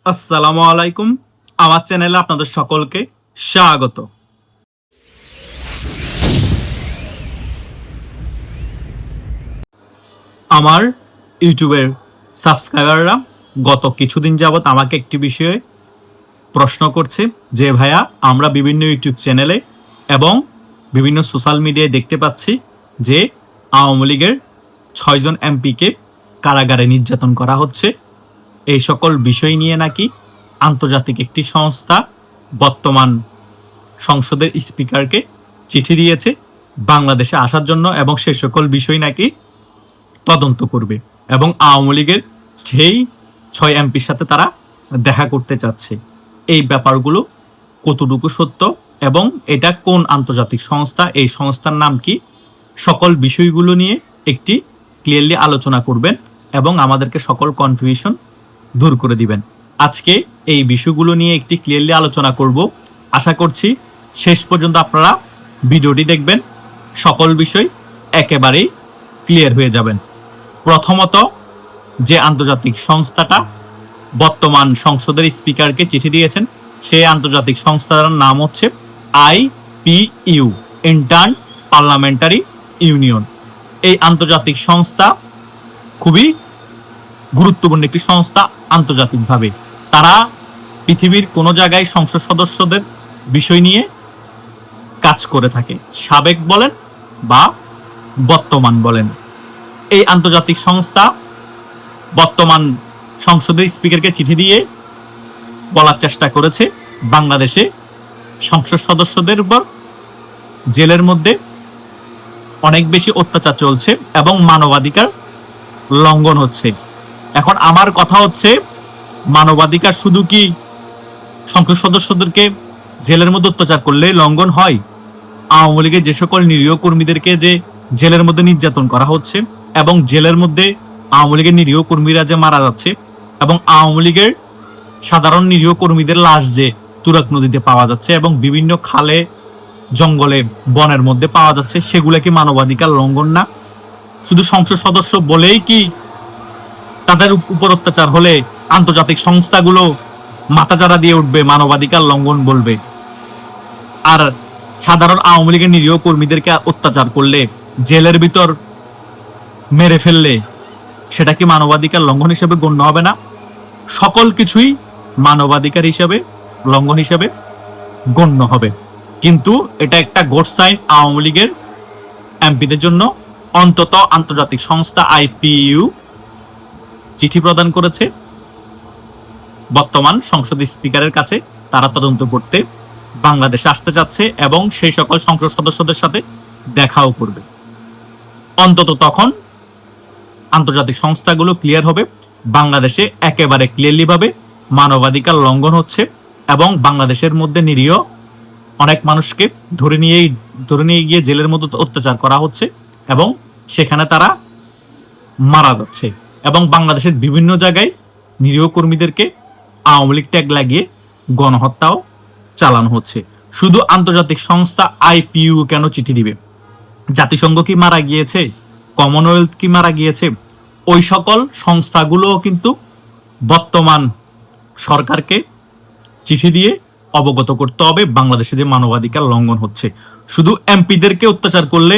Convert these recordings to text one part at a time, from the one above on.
আসসালামু আলাইকুম। আমার চ্যানেলে আপনাদের সকলকে স্বাগত। আমার ইউটিউবের সাবস্ক্রাইবাররা গত কিছুদিন যাবৎ আমাকে একটি বিষয়ে প্রশ্ন করছে যে ভাইয়া, আমরা বিভিন্ন ইউটিউব চ্যানেলে এবং বিভিন্ন সোশ্যাল মিডিয়ায় দেখতে পাচ্ছি যে আওয়ামী লীগের ৬ জন এমপিকে কারাগারে নির্যাতন করা হচ্ছে। এই সকল বিষয় নিয়ে নাকি আন্তর্জাতিক একটি সংস্থা বর্তমান সংসদের স্পিকারকে চিঠি দিয়েছে বাংলাদেশে আসার জন্য, এবং সে সকল বিষয় নাকি তদন্ত করবে এবং আওয়ামী লীগের সেই ৬ এমপির সাথে তারা দেখা করতে চাচ্ছে। এই ব্যাপারগুলো কতটুকু সত্য এবং এটা কোন আন্তর্জাতিক সংস্থা, এই সংস্থার নাম কি, সকল বিষয়গুলো নিয়ে একটি ক্লিয়ারলি আলোচনা করবেন এবং আমাদেরকে সকল কনফিউশন দূর করে দিবেন। আজকে এই বিষয়গুলো নিয়ে একটি ক্লিয়ারলি আলোচনা করব। আশা করছি শেষ পর্যন্ত আপনারা ভিডিওটি দেখবেন, সকল বিষয় একেবারেই ক্লিয়ার হয়ে যাবেন। প্রথমত, যে আন্তর্জাতিক সংস্থাটা বর্তমান সংসদের স্পিকারকে চিঠি দিয়েছেন, সেই আন্তর্জাতিক সংস্থার নাম হচ্ছে IPU, ইন্টার পার্লামেন্টারি ইউনিয়ন। এই আন্তর্জাতিক সংস্থা খুবই গুরুত্বপূর্ণ একটি সংস্থা আন্তর্জাতিকভাবে। তারা পৃথিবীর কোনো জায়গায় সংসদ সদস্যদের বিষয় নিয়ে কাজ করে থাকে, সাবেক বলেন বা বর্তমান বলেন। এই আন্তর্জাতিক সংস্থা বর্তমান সংসদের স্পিকারকে চিঠি দিয়ে বলার চেষ্টা করেছে বাংলাদেশে সংসদ সদস্যদের উপর জেলের মধ্যে অনেক বেশি অত্যাচার চলছে এবং মানবাধিকার লঙ্ঘন হচ্ছে। এখন আমার কথা হচ্ছে, মানবাধিকার শুধু কি সংসদ সদস্যদেরকে জেলের মধ্যে অত্যাচার করলে লঙ্ঘন হয়? আওয়ামী লীগের যে সকল নিরীহ কর্মীদেরকে যে জেলের মধ্যে নির্যাতন করা হচ্ছে এবং জেলের মধ্যে আওয়ামী লীগের নিরীহ কর্মীরা যে মারা যাচ্ছে এবং আওয়ামী লীগের সাধারণ নিরীহ কর্মীদের লাশ যে তুরাগ নদীতে পাওয়া যাচ্ছে এবং বিভিন্ন খালে জঙ্গলে বনের মধ্যে পাওয়া যাচ্ছে, সেগুলো কি মানবাধিকার লঙ্ঘন না? শুধু সংসদ সদস্য বলেই কি তাদের উপর অত্যাচার হলে আন্তর্জাতিক সংস্থাগুলো মাথাচাড়া দিয়ে উঠবে, মানবাধিকার লঙ্ঘন বলবে? আর সাধারণ আওয়ামী লীগের নিরীহ কর্মীদেরকে অত্যাচার করলে, জেলের ভিতর মেরে ফেললে, সেটা কি মানবাধিকার লঙ্ঘন হিসেবে গণ্য হবে না? সকল কিছুই মানবাধিকার হিসেবে লঙ্ঘন হিসেবে গণ্য হবে। কিন্তু এটা একটা গোড সাইন আওয়ামী লীগের এমপিদের জন্য। অন্তত আন্তর্জাতিক সংস্থা IPU চিঠি প্রদান করেছে বর্তমান সংসদ স্পিকারের কাছে, তারা তদন্ত করতে বাংলাদেশে আসতে চাচ্ছে এবং সেই সকল সংসদ সদস্যদের সাথে দেখাও করবে। অন্তত তখন আন্তর্জাতিক সংস্থাগুলো ক্লিয়ার হবে বাংলাদেশে একেবারে ক্লিয়ারলি ভাবে মানবাধিকার লঙ্ঘন হচ্ছে এবং বাংলাদেশের মধ্যে নিরীহ অনেক মানুষকে ধরে নিয়ে গিয়ে জেলের মধ্যে অত্যাচার করা হচ্ছে এবং সেখানে তারা মারা যাচ্ছে এবং বাংলাদেশের বিভিন্ন জায়গায় নিরীহ কর্মীদেরকে আওয়ামী লীগ ট্যাগ লাগিয়ে গণহত্যাও চালানো হচ্ছে। শুধু আন্তর্জাতিক সংস্থা IPU কেন চিঠি দিবে? জাতিসংঘ কি মারা গিয়েছে? কমনওয়েলথ কি মারা গিয়েছে? ওই সকল সংস্থাগুলো কিন্তু বর্তমান সরকারকে চিঠি দিয়ে অবগত করতে হবে বাংলাদেশে যে মানবাধিকার লঙ্ঘন হচ্ছে। শুধু এমপিদেরকে অত্যাচার করলে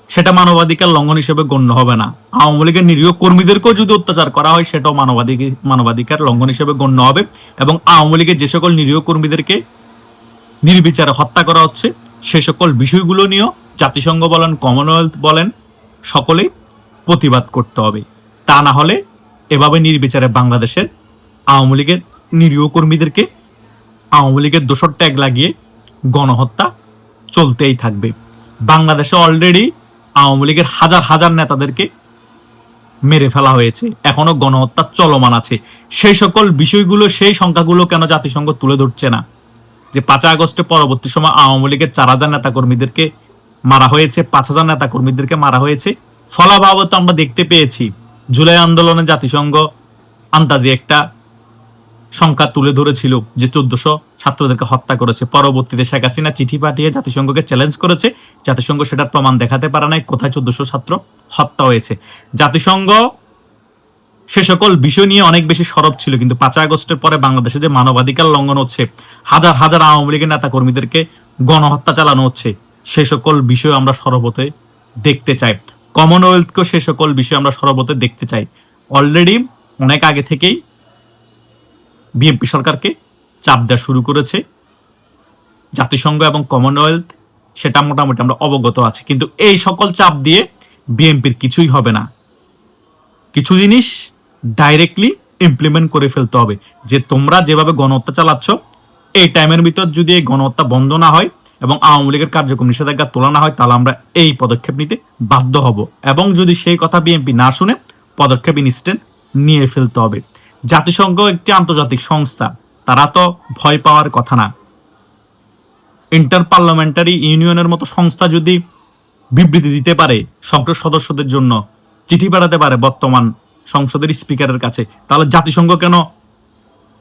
সেটা মানবাধিকার লঙ্ঘন হিসেবে গণ্য হবে না। আওয়ামী লীগের নিরীহ কর্মীদেরকেও যদি অত্যাচার করা হয়, সেটাও মানবাধিকার লঙ্ঘন হিসেবে গণ্য হবে এবং আওয়ামী লীগের যে সকল নিরীহ কর্মীদেরকে নির্বিচারে হত্যা করা হচ্ছে, সে সকল বিষয়গুলো নিয়েও জাতিসংঘ বলেন, কমনওয়েলথ বলেন, সকলেই প্রতিবাদ করতে হবে। তা না হলে এভাবে নির্বিচারে বাংলাদেশের আওয়ামী লীগের নিরীহ কর্মীদেরকে আওয়ামী লীগের দোসর ট্যাগ লাগিয়ে গণহত্যা চলতেই থাকবে। বাংলাদেশে অলরেডি আওয়ামী লীগের হাজার হাজার নেতাদেরকে মেরে ফেলা হয়েছে, এখনো গণহত্যা চলমান আছে। সেই সকল বিষয়গুলো, সেই সংখ্যাগুলো কেন জাতিসংঘ তুলে ধরছে না? যে 5 আগস্টে পরবর্তী সময় আওয়ামী লীগের 4000 নেতা কর্মীদেরকে মারা হয়েছে, 5000 নেতা কর্মীদেরকে মারা হয়েছে। ফলাভাবত আমরা দেখতে পেয়েছি জুলাই আন্দোলনে জাতিসংঘ আন্দাজে একটা সংখ্যা তুলে ধরেছিল যে 1400 ছাত্রদেরকে হত্যা করেছে। পরবর্তীতে শেখ হাসিনা চিঠি পাঠিয়ে জাতিসংঘকে চ্যালেঞ্জ করেছে, জাতিসংঘ সেটার প্রমাণ দেখাতে পারে নাই কোথায় 1400 ছাত্র হত্যা হয়েছে। জাতিসংঘ সে সকল বিষয় নিয়ে অনেক বেশি সরব ছিল, কিন্তু 5 আগস্টের পরে বাংলাদেশে যে মানবাধিকার লঙ্ঘন হচ্ছে, হাজার হাজার আওয়ামী লীগের নেতা কর্মীদেরকে গণহত্যা চালানো হচ্ছে, সে সকল বিষয় আমরা সরব হতে দেখতে চাই। কমনওয়েলথকেও সে সকল বিষয় আমরা সরব হতে দেখতে চাই। অলরেডি অনেক আগে থেকেই বিএনপি সরকারকে চাপ দেওয়া শুরু করেছে জাতিসংঘ এবং কমনওয়েলথ, সেটা মোটামুটি আমরা অবগত আছি। কিন্তু এই সকল চাপ দিয়ে বিএনপির কিছুই হবে না। কিছু জিনিস ডাইরেক্টলি ইমপ্লিমেন্ট করে ফেলতে হবে, যে তোমরা যেভাবে গণহত্যা চালাচ্ছ, এই টাইমের ভিতর যদি এই গণহত্যা বন্ধ না হয় এবং আওয়ামী লীগের কার্যক্রম নিষেধাজ্ঞা তোলা না হয়, তাহলে আমরা এই পদক্ষেপ নিতে বাধ্য হব। এবং যদি সেই কথা বিএনপি না শুনে, পদক্ষেপ ইনস্ট্যান্ট নিয়ে ফেলতে হবে। জাতিসংঘ একটি আন্তর্জাতিক সংস্থা, তারা তো ভয় পাওয়ার কথা না। ইন্টার পার্লামেন্টারি ইউনিয়নের মতো সংস্থা যদি বিবৃতি দিতে পারে, সংসদ সদস্যদের জন্য চিঠি পাঠাতে পারে বর্তমান সংসদের স্পিকারের কাছে, তাহলে জাতিসংঘ কেন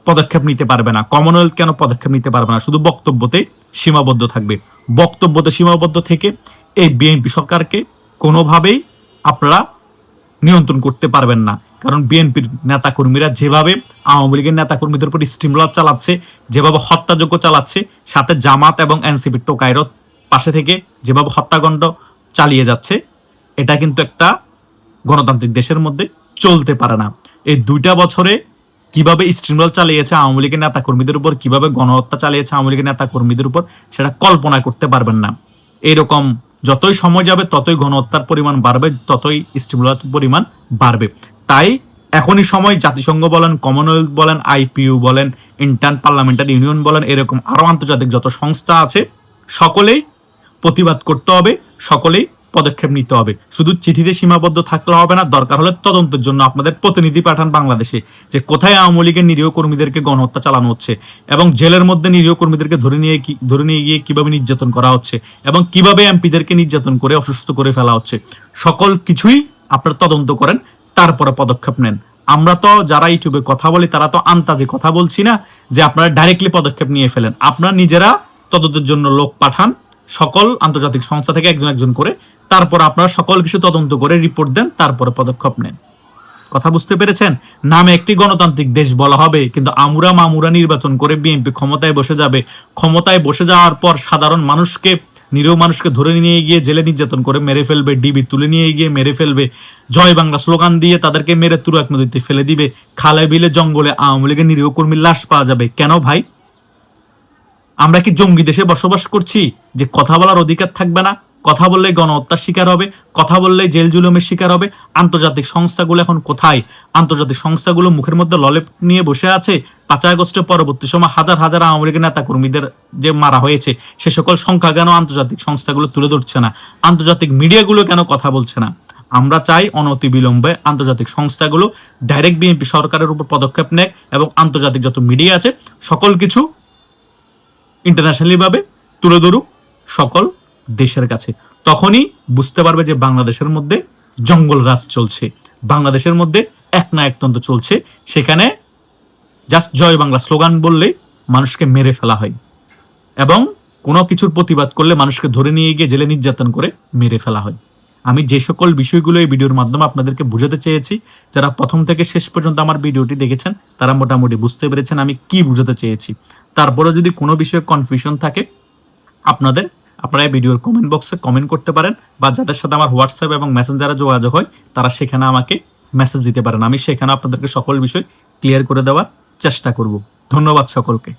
পদক্ষেপ নিতে পারবে না? কমনওয়েলথ কেন পদক্ষেপ নিতে পারবে না? শুধু বক্তব্যতে সীমাবদ্ধ থাকবে। বক্তব্যতে সীমাবদ্ধ থেকে এই বিএনপি সরকারকে কোনোভাবেই আপনারা নিয়ন্ত্রণ করতে পারবেন না। কারণ বিএনপির নেতাকর্মীরা যেভাবে আওয়ামী লীগের নেতাকর্মীদের উপর স্টিমুলার চালাচ্ছে, যেভাবে হত্যাযজ্ঞ চালাচ্ছে, সাথে জামাত এবং এনসিপি টোকাইরও পাশে থেকে যেভাবে হত্যাকাণ্ড চালিয়ে যাচ্ছে, এটা কিন্তু একটা গণতান্ত্রিক দেশের মধ্যে চলতে পারে না। এই 2টা বছরে কিভাবে স্টিমুলার চালিয়েছে আওয়ামী লীগের নেতাকর্মীদের উপর, কিভাবে গণহত্যা চালিয়েছে আওয়ামী লীগের নেতাকর্মীদের উপর, সেটা কল্পনা করতে পারবেন না। এইরকম যতই সময় যাবে ততই গণহত্যার পরিমাণ বাড়বে, ততই স্টিমুলার পরিমাণ বাড়বে। তাই এখনই সময় জাতিসংঘ বলেন, কমনওয়েলথ বলেন, আইপিইউ বলেন, ইন্টার পার্লামেন্টারি ইউনিয়ন বলেন, এরকম আরো আন্তর্জাতিক যত সংস্থা আছে, সকলেই প্রতিবাদ করতে হবে, সকলেই পদক্ষেপ নিতে হবে। শুধু চিঠিতে সীমাবদ্ধ থাকলে হবে না, দরকার হলে তদন্তের জন্য আপনাদের প্রতিনিধি পাঠান বাংলাদেশে, যে কোথায় আওয়ামী লীগের নিরীহ কর্মীদেরকে গণহত্যা চালানো হচ্ছে এবং জেলের মধ্যে নিরীহ কর্মীদেরকে ধরে নিয়ে গিয়ে কিভাবে নির্যাতন করা হচ্ছে এবং কিভাবে এমপিদেরকে নির্যাতন করে অসুস্থ করে ফেলা হচ্ছে। সকল কিছুই আপনারা তদন্ত করেন, তারপরে পদক্ষেপ নেন। আমরা তো যারা ইউটিউবে কথা বলি, তারা তো আন্তাজে কথা বলছি না যে আপনারা ডাইরেক্টলি পদক্ষেপ নিয়ে ফেলেন। আপনারা নিজেরা তদন্তের জন্য লোক পাঠান, সকল আন্তর্জাতিক সংস্থা থেকে একজন একজন করে, তারপর আপনারা সকল কিছু তদন্ত করে রিপোর্ট দেন, তারপরে পদক্ষেপ নেন। কথা বুঝতে পেরেছেন? নামে একটি গণতান্ত্রিক দেশ বলা হবে, কিন্তু আমুরা মামুরা নির্বাচন করে বিএনপি ক্ষমতায় বসে যাবে। ক্ষমতায় বসে যাওয়ার পর সাধারণ মানুষকে, নিরীহ মানুষকে ধরে নিয়ে গিয়ে জেলে নির্যাতন করে মেরে ফেলবে, ডিবি তুলে নিয়ে গিয়ে মেরে ফেলবে, জয় বাংলা স্লোগান দিয়ে তাদেরকে মেরে তুরাগ নদীতে ফেলে দিবে, খালে বিলে জঙ্গলে আওয়ামী লীগের নিরীহ কর্মীর লাশ পাওয়া যাবে। কেন ভাই? আমরা কি জঙ্গি দেশে বসবাস করছি যে কথা বলার অধিকার থাকবে না? কথা বললে গণহত্যার শিকার হবে, কথা বললে জেল জুলুমের শিকার হবে। আন্তর্জাতিক সংস্থাগুলো এখন কোথায়? আন্তর্জাতিক সংস্থাগুলো মুখের মধ্যে ললেপ নিয়ে বসে আছে। 5 আগস্টের পরবর্তী সময় হাজার হাজার আওয়ামী লীগের নেতা কর্মীদের যে মারা হয়েছে, সে সকল সংখ্যা কেন আন্তর্জাতিক সংস্থাগুলো তুলে ধরছে না? আন্তর্জাতিক মিডিয়াগুলো কেন কথা বলছে না? আমরা চাই অনতি বিলম্বে আন্তর্জাতিক সংস্থাগুলো ডাইরেক্ট বিএনপি সরকারের উপর পদক্ষেপ নেয় এবং আন্তর্জাতিক যত মিডিয়া আছে সকল কিছু ইন্টারন্যাশনালি ভাবে তুলে ধরুক সকল দেশের কাছে। তখনই বুঝতে পারবে যে বাংলাদেশের মধ্যে জঙ্গল রাজ চলছে, বাংলাদেশের মধ্যে এক না একতন্ত্র চলছে। সেখানে জাস্ট জয় বাংলা স্লোগান বললে মানুষকে মেরে ফেলা হয় এবং কোনো কিছুর প্রতিবাদ করলে মানুষকে ধরে নিয়ে গিয়ে জেলে নির্যাতন করে মেরে ফেলা হয়। আমি যে সকল বিষয়গুলো এই ভিডিওর মাধ্যমে আপনাদেরকে বুঝাতে চেয়েছি, যারা প্রথম থেকে শেষ পর্যন্ত আমার ভিডিওটি দেখেছেন, তারা মোটামুটি বুঝতে পেরেছেন আমি কি বুঝাতে চেয়েছি। তারপরে যদি কোনো বিষয়ে কনফিউশন থাকে, আপনারা এই ভিডিওর কমেন্ট বক্সে কমেন্ট করতে পারেন, বা যাদের সাথে আমার হোয়াটসঅ্যাপ এবং মেসেঞ্জারে যোগাযোগ হয়, তারা সেখানে আমাকে মেসেজ দিতে পারেন। আমি সেখানে আপনাদেরকে সকল বিষয় ক্লিয়ার করে দেওয়ার চেষ্টা করব। ধন্যবাদ সকলকে।